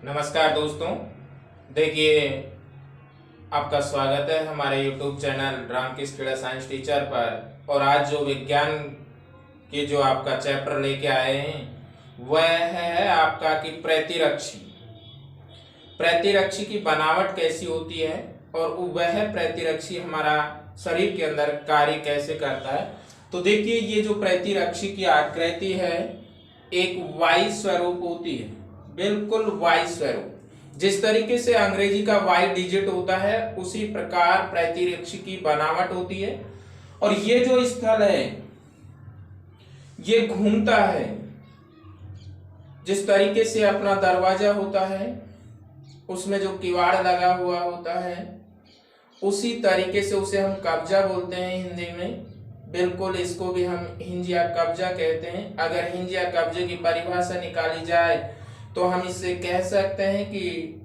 नमस्कार दोस्तों, देखिए आपका स्वागत है हमारे YouTube channel Ramkrishna Kheda science teacher पर। और आज जो विज्ञान के जो आपका चैप्टर लेके आए हैं वह है आपका कि प्रतिरक्षी। प्रतिरक्षी की बनावट कैसी होती है और वह प्रतिरक्षी हमारा शरीर के अंदर कार्य कैसे करता है। तो देखिए, ये जो प्रतिरक्षी की आकृति है एक वाई स्वरूप होती है, बिल्कुल वाई स्वरूप। जिस तरीके से अंग्रेजी का वाई डिजिट होता है उसी प्रकार प्रतिरक्षी की बनावट होती है। और ये जो स्थल है ये घूमता है, जिस तरीके से अपना दरवाजा होता है उसमें जो किवाड़ लगा हुआ होता है उसी तरीके से उसे हम कब्जा बोलते हैं हिंदी में। बिल्कुल, इसको भी हम हिंज या कब्जा कहते हैं। अगर हिंज या कब्जे की परिभाषा निकाली जाए तो हम इससे कह सकते हैं कि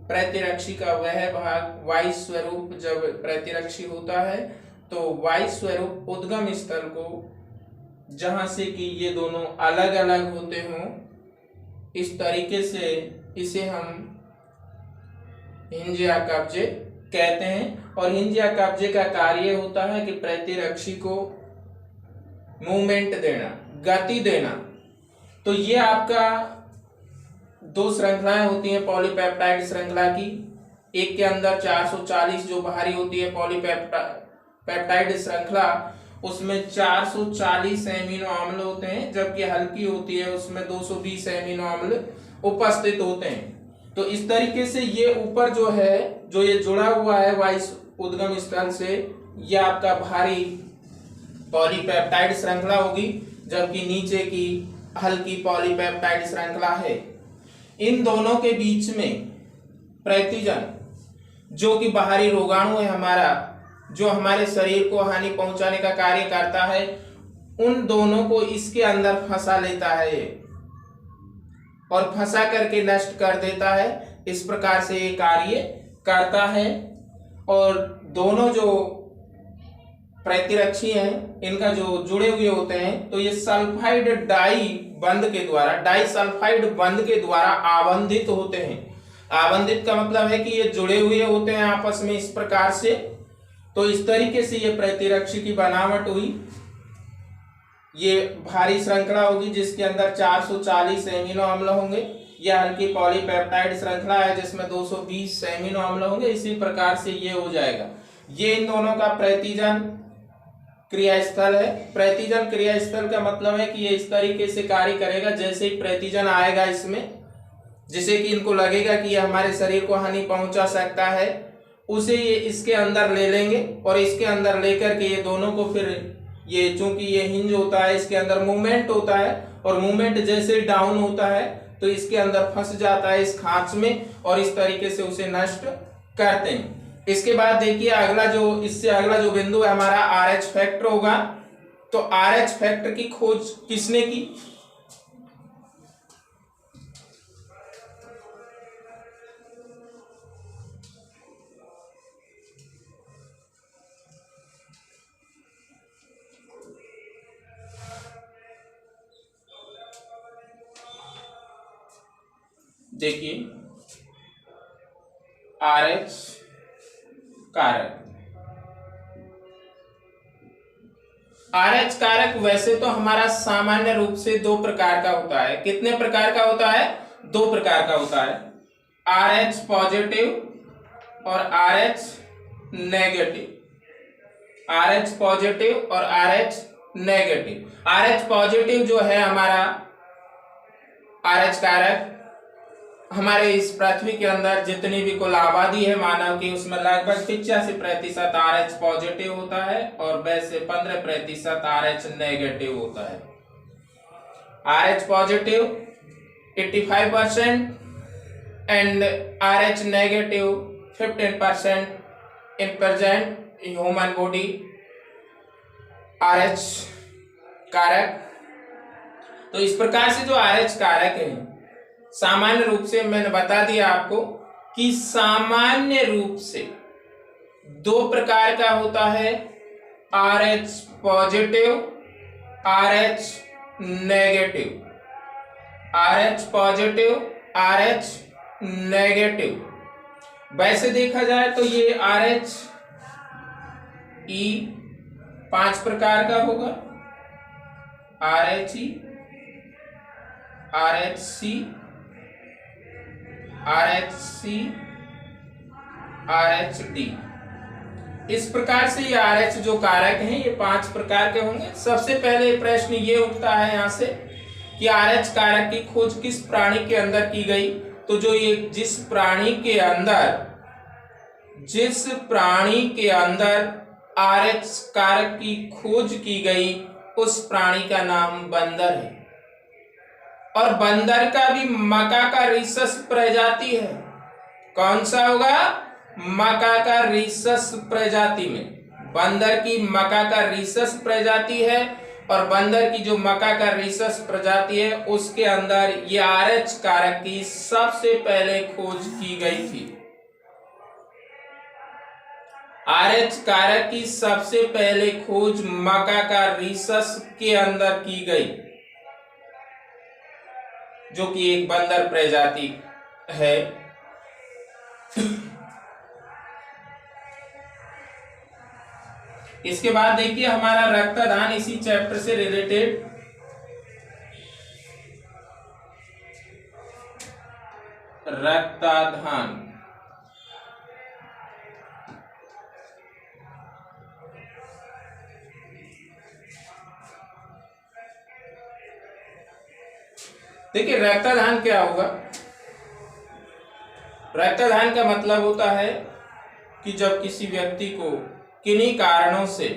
प्रतिरक्षी का वह भाग वायु स्वरूप जब प्रतिरक्षी होता है तो वायु स्वरूप उद्गम स्थल को, जहां से कि ये दोनों अलग अलग होते हों, इस तरीके से इसे हम हिंज या कब्जे कहते हैं। और हिंज या कब्जे का कार्य होता है कि प्रतिरक्षी को मूवमेंट देना, गति देना। तो ये आपका दो श्रृंखलाएं होती हैं पॉलीपेप्टाइड श्रृंखला की। एक के अंदर 440 जो बाहरी होती है पॉलीपेप्टाइड श्रृंखला, उसमें 440 एमिनो अम्ल होते हैं, जबकि हल्की होती है उसमें 220 एमिनो अम्ल उपस्थित होते हैं। तो इस तरीके से ये ऊपर जो है, जो ये जुड़ा हुआ है वायु उद्गम स्थल से, ये आपका भारी पॉलीपेप्टाइड श्रृंखला होगी, जबकि नीचे की हल्की पॉलीपेप्टाइड श्रृंखला है। इन दोनों के बीच में प्रतिजन, जो कि बाहरी रोगाणु है हमारा, जो हमारे शरीर को हानि पहुंचाने का कार्य करता है, उन दोनों को इसके अंदर फंसा लेता है ये, और फंसा करके नष्ट कर देता है। इस प्रकार से ये कार्य करता है। और दोनों जो प्रतिरक्षी हैं इनका जो जुड़े हुए होते हैं, तो ये सल्फाइड डाई बंध के द्वारा, डाई सल्फाइड बंध के द्वारा आबंधित होते हैं। आबंधित का मतलब है कि ये जुड़े हुए होते हैं आपस में इस प्रकार से। तो इस तरीके से ये प्रतिरक्षी की बनावट हुई। ये भारी श्रृंखला होगी जिसके अंदर 440 एमिनो अम्ल होंगे। यह हल्की पॉलीपेप्टाइड श्रृंखला है जिसमें 220 एमिनो अम्ल होंगे। इसी प्रकार से ये हो जाएगा। ये इन दोनों का प्रतिजन क्रियास्थल है। प्रतिजन क्रियास्थल का मतलब है कि ये इस तरीके से कार्य करेगा, जैसे ही प्रतिजन आएगा इसमें, जिसे कि इनको लगेगा कि ये हमारे शरीर को हानि पहुंचा सकता है, उसे ये इसके अंदर ले लेंगे। और इसके अंदर लेकर के ये दोनों को फिर, ये चूंकि ये हिंज होता है, इसके अंदर मूवमेंट होता है, और मूवमेंट जैसे डाउन होता है तो इसके अंदर फंस जाता है इस खांच में, और इस तरीके से उसे नष्ट करते हैं। इसके बाद देखिए अगला जो, इससे अगला जो बिंदु है हमारा RH फैक्टर होगा। तो RH फैक्टर की खोज किसने की? देखिए RH कारक। RH कारक वैसे तो हमारा सामान्य रूप से दो प्रकार का होता है। कितने प्रकार का होता है? दो प्रकार का होता है, RH पॉजिटिव और RH नेगेटिव। RH पॉजिटिव और RH नेगेटिव। RH पॉजिटिव जो है हमारा RH कारक, हमारे इस पृथ्वी के अंदर जितनी भी कुल आबादी है मानव की, उसमें लगभग 85% RH पॉजिटिव होता है और वैसे 15% RH नेगेटिव होता है। RH positive 85% and RH negative 15% in present human body. RH कारक, तो इस प्रकार से जो RH कारक है, सामान्य रूप से मैंने बता दिया आपको कि सामान्य रूप से दो प्रकार का होता है, RH positive, RH negative. RH positive, RH negative. वैसे देखा जाए तो ये RH E 5 प्रकार का होगा, RHE, RHC, RHC, RHD। इस प्रकार से ये RH जो कारक हैं ये 5 प्रकार के होंगे। सबसे पहले प्रश्न ये उठता है यहाँ से कि RH कारक की खोज किस प्राणी के अंदर की गई। तो जो ये जिस प्राणी के अंदर RH कारक की खोज की गई उस प्राणी का नाम बंदर है। और बंदर का भी मकाकारिसस प्रजाति है। कौन सा होगा? मकाकारिसस प्रजाति में बंदर की मकाकारिसस प्रजाति है। और बंदर की जो मकाकारिसस प्रजाति है उसके अंदर ये RH कारक की सबसे पहले खोज की गई थी। RH कारक की सबसे पहले खोज मकाकारिसस के अंदर की गई, जो कि एक बंदर प्रजाति है। इसके बाद देखिए हमारा रक्तदान इसी चैप्टर से रिलेटेड। रक्तदान देखिए रक्तदान क्या होगा। रक्तदान का मतलब होता है कि जब किसी व्यक्ति को किन्हीं कारणों से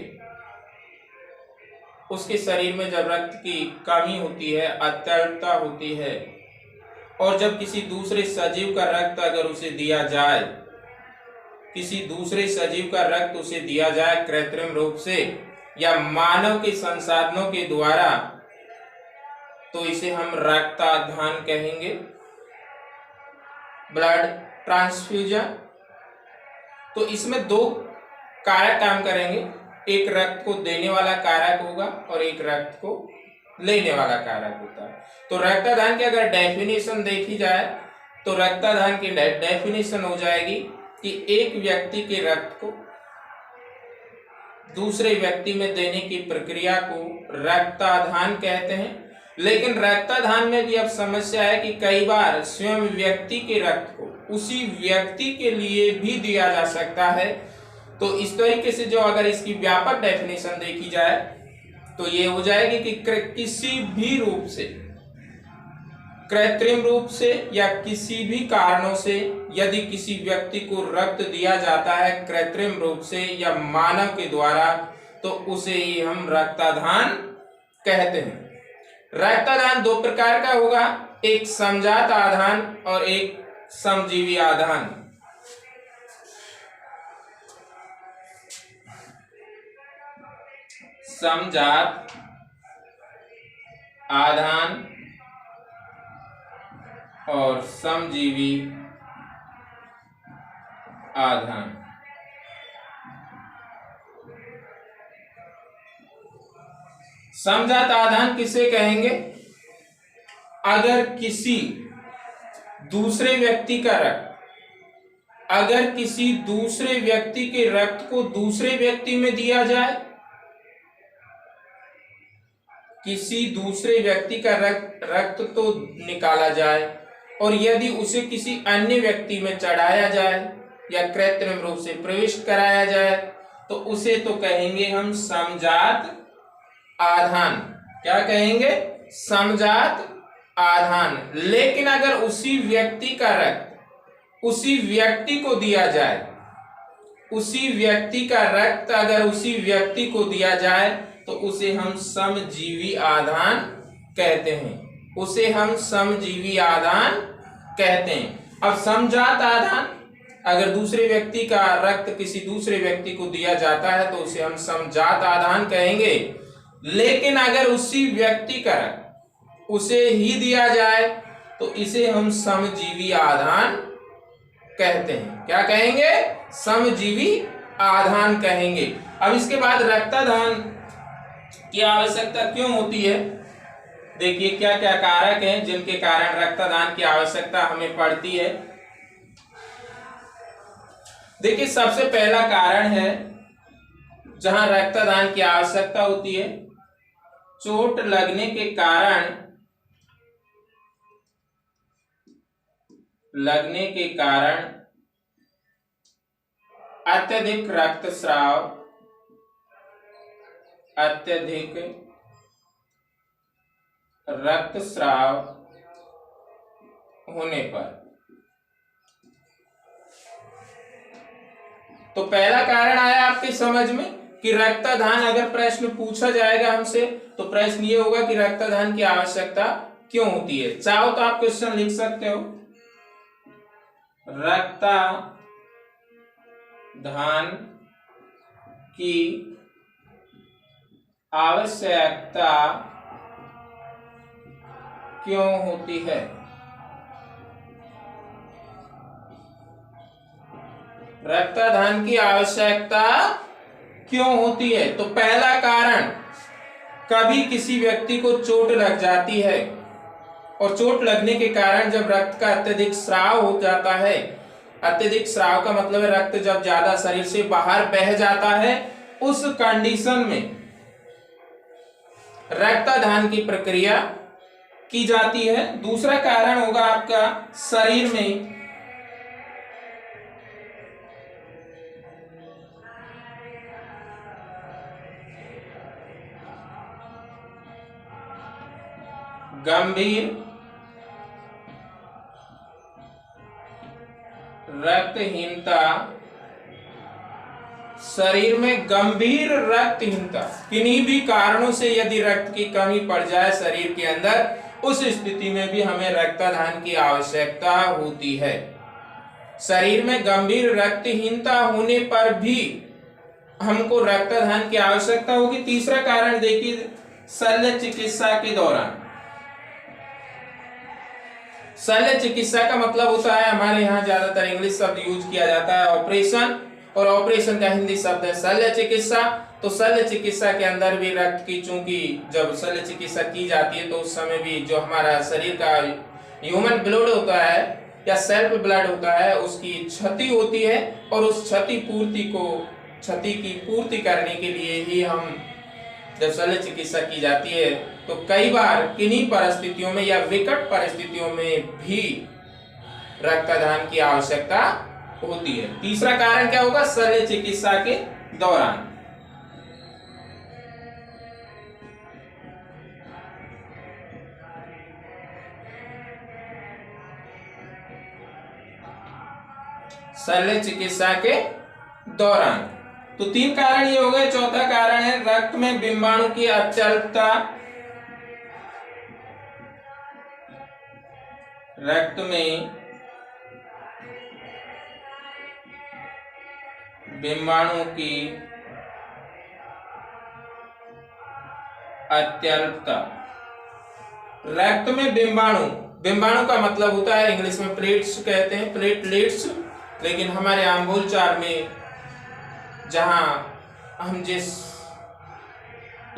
उसके शरीर में जब रक्त की कमी होती है, अत्यल्पता होती है, और जब किसी दूसरे सजीव का रक्त अगर उसे दिया जाए, किसी दूसरे सजीव का रक्त उसे दिया जाए कृत्रिम रूप से या मानव के संसाधनों के द्वारा, तो इसे हम रक्तदान कहेंगे, ब्लड ट्रांसफ्यूजन। तो इसमें दो कारक काम करेंगे, एक रक्त को देने वाला कारक होगा और एक रक्त को लेने वाला कारक होता है। तो रक्तदान की अगर डेफिनेशन देखी जाए तो रक्तदान की डेफिनेशन हो जाएगी कि एक व्यक्ति के रक्त को दूसरे व्यक्ति में देने की प्रक्रिया को रक्तदान कहते हैं। लेकिन रक्तदान में भी अब समस्या है कि कई बार स्वयं व्यक्ति के रक्त को उसी व्यक्ति के लिए भी दिया जा सकता है। तो इस तरीके से जो अगर इसकी व्यापक डेफिनेशन देखी जाए तो ये हो जाएगी कि किसी भी रूप से, कृत्रिम रूप से या किसी भी कारणों से यदि किसी व्यक्ति को रक्त दिया जाता है कृत्रिम रूप से या मानव के द्वारा, तो उसे ही हम रक्तदान कहते हैं। रक्तदान दो प्रकार का होगा, एक समजात आधान और एक समजीवी आधान। समजात आधान और समजीवी आधान। समजात आधान किसे कहेंगे? अगर किसी दूसरे व्यक्ति का रक्त, अगर किसी दूसरे व्यक्ति के रक्त को दूसरे व्यक्ति में दिया जाए, किसी दूसरे व्यक्ति का रक्त तो निकाला जाए और यदि उसे किसी अन्य व्यक्ति में चढ़ाया जाए या कृत्रिम रूप से प्रविष्ट कराया जाए तो उसे तो कहेंगे हम समजात आधान। क्या कहेंगे? समजात आधान। लेकिन अगर उसी व्यक्ति का रक्त उसी व्यक्ति को दिया जाए, उसी व्यक्ति का रक्त अगर उसी व्यक्ति को दिया जाए तो उसे हम समजीवी आधान कहते हैं, उसे हम समजीवी आधान कहते हैं। अब समजात आधान, अगर दूसरे व्यक्ति का रक्त किसी दूसरे व्यक्ति को दिया जाता है तो उसे हम समजात आधान कहेंगे। लेकिन अगर उसी व्यक्ति का रक्त उसे ही दिया जाए तो इसे हम समजीवी आधान कहते हैं। क्या कहेंगे? समजीवी आधान कहेंगे। अब इसके बाद रक्तदान की आवश्यकता क्यों होती है? देखिए क्या क्या कारक हैं जिनके कारण रक्तदान की आवश्यकता हमें पड़ती है। देखिए, सबसे पहला कारण है जहां रक्तदान की आवश्यकता होती है, चोट लगने के कारण अत्यधिक रक्तस्राव होने पर। तो पहला कारण आया आपकी समझ में कि रक्तदान, अगर प्रश्न पूछा जाएगा हमसे तो प्रश्न ये होगा कि रक्तदान की आवश्यकता क्यों होती है। चाहो तो आप क्वेश्चन लिख सकते हो, रक्तदान की आवश्यकता क्यों होती है। रक्तदान की आवश्यकता क्यों होती है? तो पहला कारण, कभी किसी व्यक्ति को चोट लग जाती है और चोट लगने के कारण जब रक्त का अत्यधिक स्राव हो जाता है, अत्यधिक स्राव का मतलब है रक्त जब ज्यादा शरीर से बाहर बह जाता है, उस कंडीशन में रक्तदान की प्रक्रिया की जाती है। दूसरा कारण होगा आपका शरीर में गंभीर रक्तहीनता। शरीर में गंभीर रक्तहीनता, किन्हीं भी कारणों से यदि रक्त की कमी पड़ जाए शरीर के अंदर, उस स्थिति में भी हमें रक्तदान की आवश्यकता होती है। शरीर में गंभीर रक्तहीनता होने पर भी हमको रक्तदान की आवश्यकता होगी। तीसरा कारण देखिए, शल्य चिकित्सा के दौरान। शल्य चिकित्सा का मतलब होता है, हमारे यहाँ ज्यादातर इंग्लिश शब्द यूज किया जाता है ऑपरेशन, और ऑपरेशन का हिंदी शब्द है शल्य चिकित्सा। तो शल्य चिकित्सा के अंदर भी रक्त की, चूंकि जब शल्य चिकित्सा की जाती है तो उस समय भी जो हमारा शरीर का ह्यूमन ब्लड होता है या सेल्फ ब्लड होता है, उसकी क्षति होती है, और उस क्षति की पूर्ति करने के लिए ही हम जब शल्य चिकित्सा की जाती है तो कई बार किन्हीं परिस्थितियों में या विकट परिस्थितियों में भी रक्तदान की आवश्यकता होती है। तीसरा कारण क्या होगा? शल्य चिकित्सा के दौरान। शल्य चिकित्सा के दौरान तो 3 कारण ये हो गए। चौथा कारण है रक्त में बिंबाणु की अत्यल्पता। रक्त में बिंबाणु की अत्यल्पता। रक्त में बिंबाणु, बिंबाणु का मतलब होता है इंग्लिश में प्लेट्स कहते हैं, प्लेटलेट्स, लेकिन हमारे आम बोलचाल में जहां हम जिस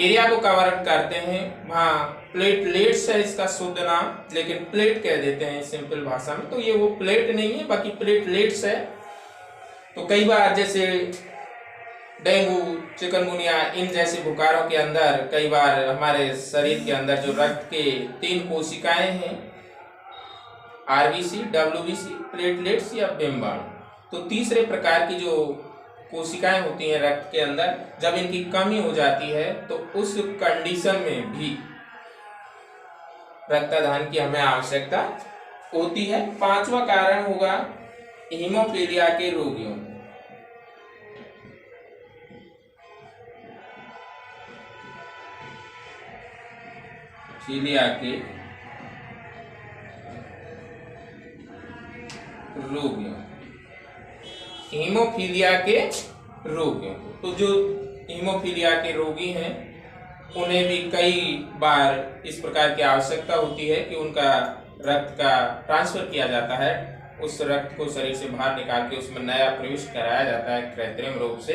एरिया को कवर करते हैं वहां प्लेटलेट्स है इसका शुद्ध नाम, लेकिन प्लेट कह देते हैं सिंपल भाषा में। तो ये वो प्लेट नहीं है, बाकी प्लेटलेट्स है। तो कई बार जैसे डेंगू, चिकनगुनिया, इन जैसे बुखारों के अंदर कई बार हमारे शरीर के अंदर जो रक्त के 3 कोशिकाएं हैं, आरबीसी, डब्ल्यूबीसी, प्लेटलेट्स या बिंबाणु, तो तीसरे प्रकार की जो कोशिकाएं होती हैं रक्त के अंदर, जब इनकी कमी हो जाती है तो उस कंडीशन में भी रक्तदान की हमें आवश्यकता होती है। 5वां कारण होगा हीमोफीलिया के रोगियों। फीलिया के रोगियों, हीमोफीलिया के रोगियों। तो जो हीमोफीलिया के रोगी हैं उन्हें भी कई बार इस प्रकार की आवश्यकता होती है कि उनका रक्त का ट्रांसफर किया जाता है, उस रक्त को शरीर से बाहर निकाल के उसमें नया प्रविष्ट कराया जाता है कृत्रिम रूप से।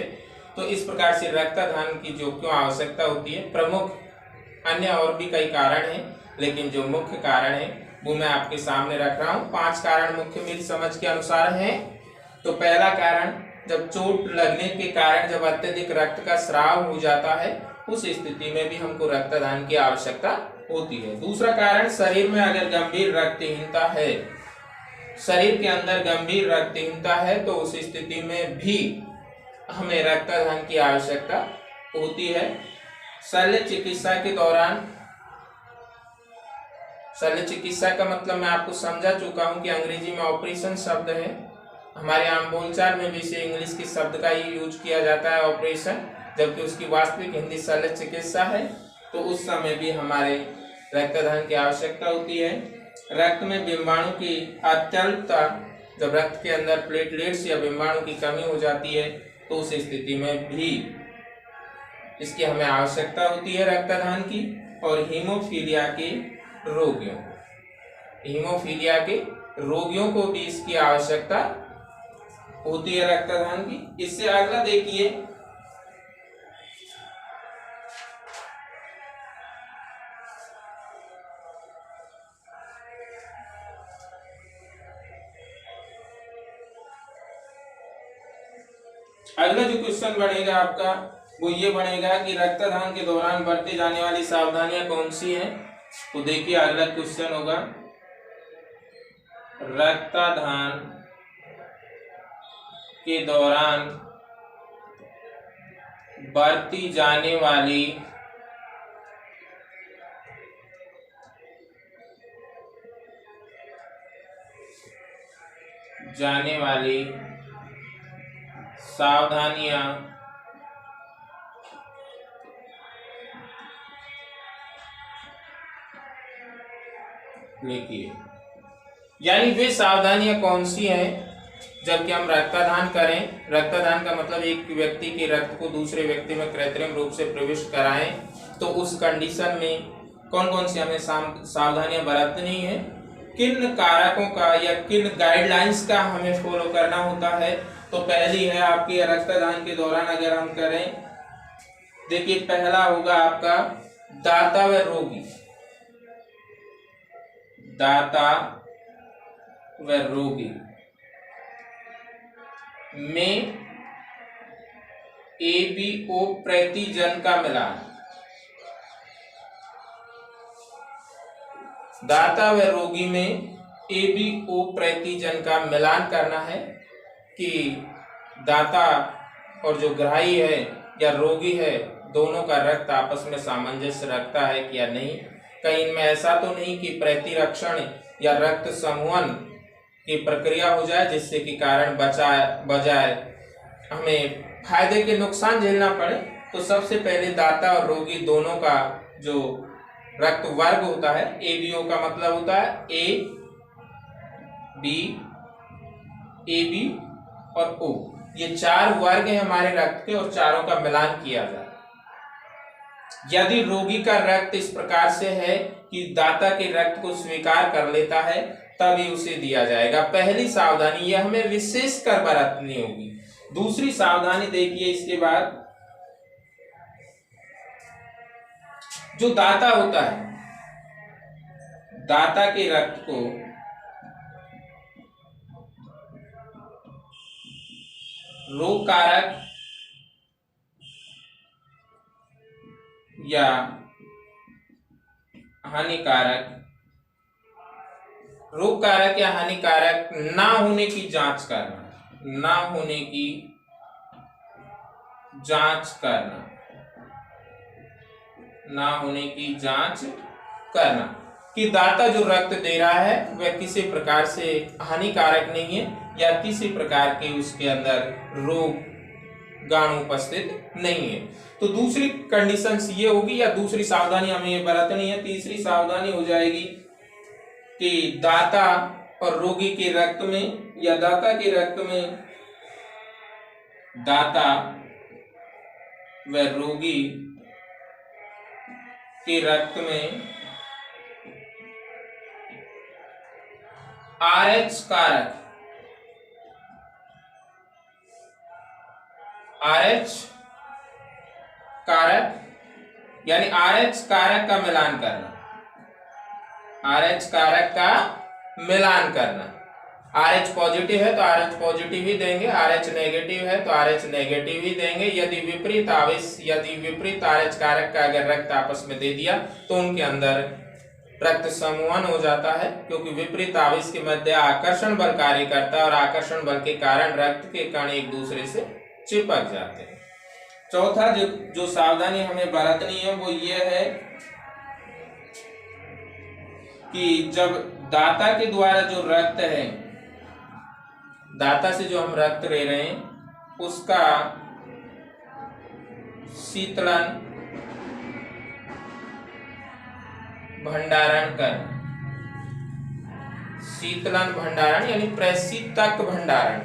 तो इस प्रकार से रक्तदान की जो क्यों आवश्यकता होती है, प्रमुख अन्य और भी कई कारण हैं, लेकिन जो मुख्य कारण है वो मैं आपके सामने रख रहा हूँ। 5 कारण मुख्य मेरी समझ के अनुसार हैं। तो पहला कारण जब चोट लगने के कारण जब अत्यधिक रक्त का स्राव हो जाता है, उस स्थिति में भी हमको रक्तदान की आवश्यकता होती है। दूसरा कारण, शरीर में अगर गंभीर रक्तहीनता है, शरीर के अंदर गंभीर रक्तहीनता है, तो उस स्थिति में भी हमें रक्तदान की आवश्यकता होती है। शल्य चिकित्सा के दौरान, शल्य चिकित्सा का मतलब मैं आपको समझा चुका हूं कि अंग्रेजी में ऑपरेशन शब्द है, हमारे आम बोलचाल में भी इसे इंग्लिश के शब्द का ही यूज किया जाता है ऑपरेशन, जबकि उसकी वास्तविक हिंदी शल्य चिकित्सा है। तो उस समय भी हमारे रक्तदान की आवश्यकता होती है। रक्त में बिंबाणु की अत्यल्पता, जब रक्त के अंदर प्लेटलेट्स या बिंबाणु की कमी हो जाती है, तो उस स्थिति में भी इसकी हमें आवश्यकता होती है रक्तदान की। और हीमोफीलिया के रोगियों, हीमोफीलिया के रोगियों को भी इसकी आवश्यकता होती है रक्तदान की। इससे अगला देखिए, अगला जो क्वेश्चन बढ़ेगा आपका वो ये बढ़ेगा कि रक्तदान के दौरान बरती जाने वाली सावधानियां कौन सी हैं। तो देखिए अगला क्वेश्चन होगा, रक्तदान के दौरान बरती जाने वाली सावधानियां लिखिए। यानी वे सावधानियां कौन सी हैं जबकि हम रक्तदान करें। रक्तदान का मतलब एक व्यक्ति के रक्त को दूसरे व्यक्ति में कृत्रिम रूप से प्रविष्ट कराएं, तो उस कंडीशन में कौन कौन सी हमें सावधानियां बरतनी है, किन कारकों का या किन गाइडलाइंस का हमें फॉलो करना होता है। तो पहली है आपकी रक्तदान के दौरान अगर हम करें, देखिए पहला होगा आपका दाता व रोगी, दाता व रोगी में ABO प्रतिजन का मिलान। दाता व रोगी में ABO प्रतिजन का मिलान करना है कि दाता और जो ग्राही है या रोगी है, दोनों का रक्त आपस में सामंजस्य रखता है कि या नहीं। कहीं इनमें ऐसा तो नहीं कि प्रतिरक्षण या रक्त समूहन की प्रक्रिया हो जाए जिससे कि कारण बजाय हमें फायदे के नुकसान झेलना पड़े। तो सबसे पहले दाता और रोगी दोनों का जो रक्त वर्ग होता है, ABO का मतलब होता है AB और O, ये 4 वर्ग हैं हमारे रक्त के और चारों का मिलान किया जाए। यदि रोगी का रक्त इस प्रकार से है कि दाता के रक्त को स्वीकार कर लेता है, तभी उसे दिया जाएगा। पहली सावधानी यह हमें विशेष कर बरतनी होगी। दूसरी सावधानी देखिए इसके बाद, जो दाता होता है, दाता के रक्त को रोग कारक या हानिकारक, रोग कारक या हानिकारक ना होने की जांच करना, ना होने की जांच करना, ना होने की जांच करना कि दाता जो रक्त दे रहा है वह किसी प्रकार से हानिकारक नहीं है या किसी प्रकार के उसके अंदर रोग गाणु उपस्थित नहीं है। तो दूसरी कंडीशन ये होगी या दूसरी सावधानी हमें ये बरतनी है। तीसरी सावधानी हो जाएगी कि दाता और रोगी के रक्त में या दाता के रक्त में, दाता व रोगी के रक्त में RH कारक, RH कारक यानी RH कारक का मिलान करना, RH कारक का मिलान करना। RH पॉजिटिव है तो RH पॉजिटिव ही देंगे, RH नेगेटिव है तो RH नेगेटिव ही देंगे। यदि विपरीत RH कारक का अगर रक्त आपस में दे दिया तो उनके अंदर रक्त समूहन हो जाता है, क्योंकि विपरीत आवेश के मध्य आकर्षण बल कार्य करता है और आकर्षण बल के कारण रक्त के कण एक दूसरे से चिपक जाते हैं। चौथा जो सावधानी हमें बरतनी है वो ये है कि जब दाता के द्वारा जो रक्त है, दाता से जो हम रक्त ले रहे हैं उसका शीतलन भंडारण कर, शीतलन भंडारण यानी प्रेषितक भंडारण,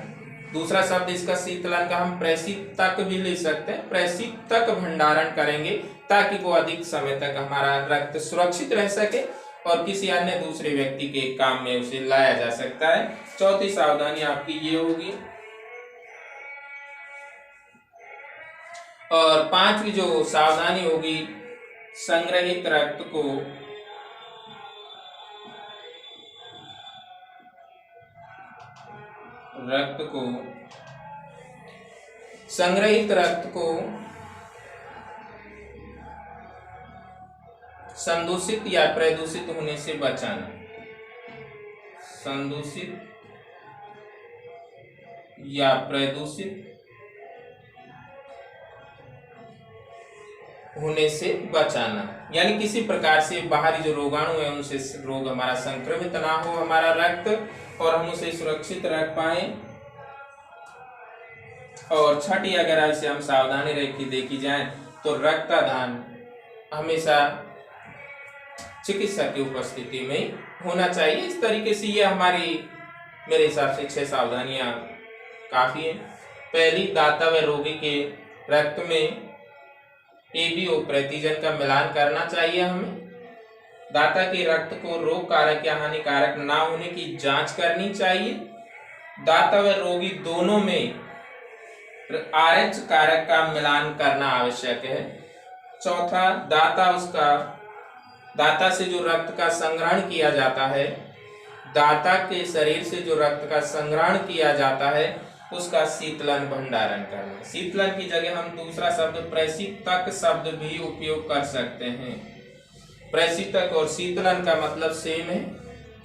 दूसरा शब्द इसका शीतलन का हम प्रेषितक भी ले सकते हैं, प्रेषितक भंडारण करेंगे ताकि वो अधिक समय तक हमारा रक्त सुरक्षित रह सके और किसी अन्य दूसरे व्यक्ति के काम में उसे लाया जा सकता है। चौथी सावधानी आपकी ये होगी। और पांचवी जो सावधानी होगी, संग्रहित रक्त को संदूषित या प्रदूषित होने से बचाना, संदूषित या प्रदूषित होने से बचाना, यानी किसी प्रकार से बाहरी जो रोगाणु है उनसे रोग हमारा संक्रमित ना हो हमारा रक्त, और हम उसे सुरक्षित रख पाए। और छठी अगर ऐसे हम सावधानी देखी जाए तो रक्तदान हमेशा चिकित्सक की उपस्थिति में होना चाहिए। इस तरीके से ये हमारी मेरे हिसाब से 6 सावधानियां काफी हैं। पहली, दाता व रोगी के रक्त में ABO प्रतिजन का मिलान करना चाहिए हमें। दाता के रक्त को रोग कारक या हानिकारक ना होने की जांच करनी चाहिए। दाता व रोगी दोनों में RH कारक का मिलान करना आवश्यक है। चौथा, दाता से जो रक्त का संग्रहण किया जाता है, दाता के शरीर से जो रक्त का संग्रहण किया जाता है उसका शीतलन भंडारण करना। शीतलन की जगह हम दूसरा शब्द प्रेषितक शब्द भी उपयोग कर सकते हैं। प्रेषितक और शीतलन का मतलब सेम है,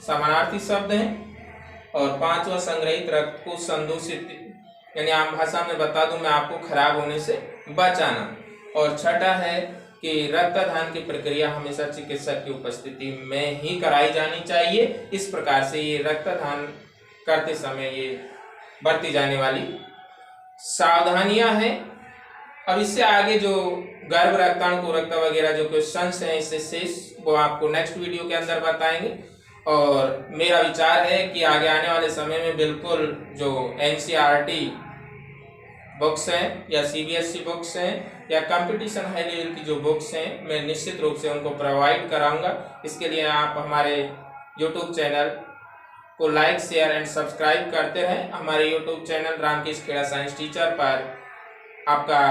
समानार्थी शब्द हैं। और पांचवा, संग्रहित रक्त को संदूषित यानी आम भाषा में बता दूं मैं आपको, खराब होने से बचाना। और छठा है कि रक्तदान की प्रक्रिया हमेशा चिकित्सक की उपस्थिति में ही कराई जानी चाहिए। इस प्रकार से ये रक्तदान करते समय ये बरती जाने वाली सावधानियां हैं। अब इससे आगे जो गर्भ रक्ताणु रक्त वगैरह जो क्वेश्चंस हैं इससे शेष वो आपको नेक्स्ट वीडियो के अंदर बताएंगे। और मेरा विचार है कि आगे आने वाले समय में बिल्कुल जो NCERT बुक्स हैं या CBSE बुक्स हैं या कंपटीशन हाई लेवल की जो बुक्स हैं मैं निश्चित रूप से उनको प्रोवाइड कराऊंगा। इसके लिए आप हमारे YouTube चैनल को लाइक, शेयर एंड सब्सक्राइब करते रहें। हमारे YouTube channel Ramkrishna Kheda science teacher पर आपका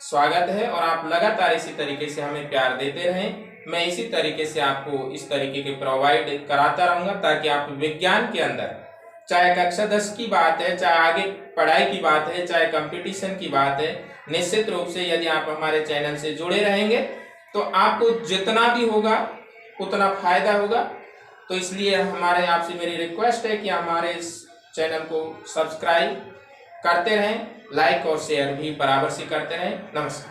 स्वागत है और आप लगातार इसी तरीके से हमें प्यार देते रहें। मैं इसी तरीके से आपको इस तरीके के प्रोवाइड कराता रहूंगा ताकि आप विज्ञान के अंदर, चाहे कक्षा 10 की बात है, चाहे आगे पढ़ाई की बात है, चाहे कंपटीशन की बात है, निश्चित रूप से यदि आप हमारे चैनल से जुड़े रहेंगे तो आपको जितना भी होगा उतना फायदा होगा। तो इसलिए हमारे आपसे मेरी रिक्वेस्ट है कि हमारे इस चैनल को सब्सक्राइब करते रहें, लाइक और शेयर भी बराबर से करते रहें। नमस्कार।